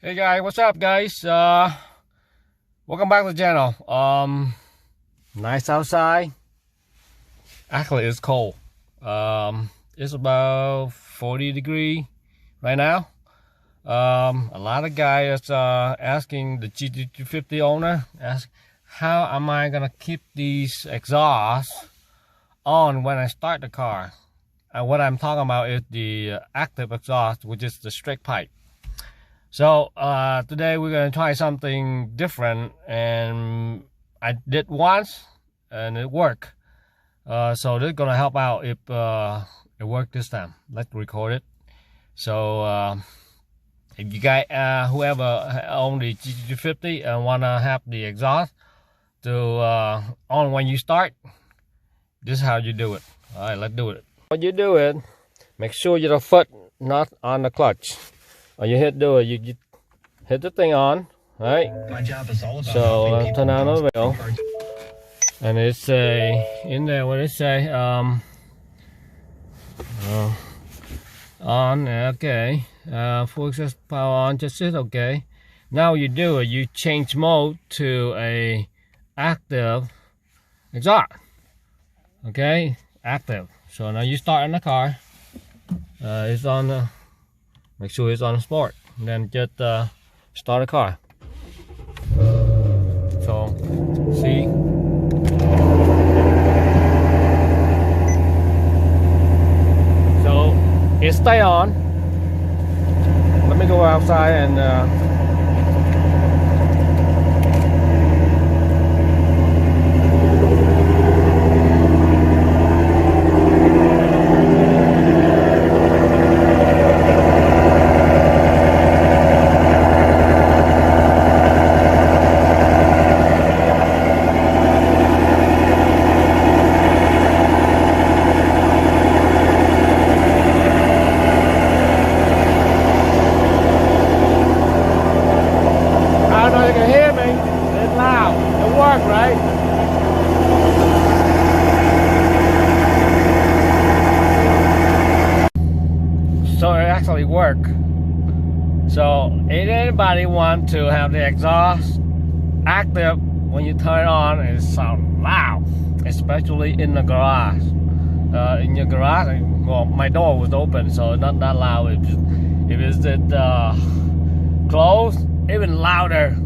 Hey guys, what's up guys? Welcome back to the channel. Nice outside. Actually it's cold. It's about 40 degrees right now. A lot of guys asking the GT350 owner, how am I gonna keep these exhausts on when I start the car? And what I'm talking about is the active exhaust, which is the straight pipe. So today we're gonna try something different, and I did once and it worked. So this is gonna help out if it worked this time. Let's record it. So if you guys whoever own the GT350 and wanna have the exhaust to on when you start, this is how you do it. All right, let's do it. When you do it, make sure your foot not on the clutch. Or you do it, you hit the thing on, right? My job is all about so turn on the wheel, and it say in there what it say on, okay, full access power on, just it, okay. Now you do it, you change mode to a active exhaust, okay, active. So now you start in the car, it's on make sure it's on sport, and then just start the car. So see, so it stay on. Let me go outside and right? So it actually worked. So if anybody want to have the exhaust active when you turn it on, it sounds loud, especially in the garage. In your garage, well, my door was open, so not that loud. If it's closed, even louder.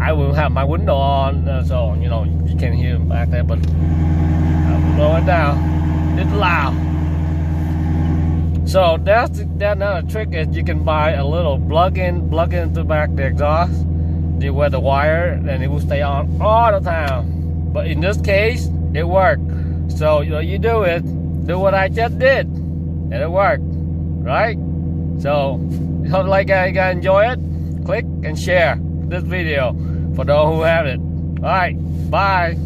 I will have my window on, so you know you can hear them back there, but I'll blow it down. It's loud. So that's another trick is you can buy a little plug in to back the exhaust. You wear the wire, and it will stay on all the time. But in this case, it worked. So you do it, do what I just did, and it worked, right? So hope like you guys enjoy it. Click and share this video for those who have it. All right, bye.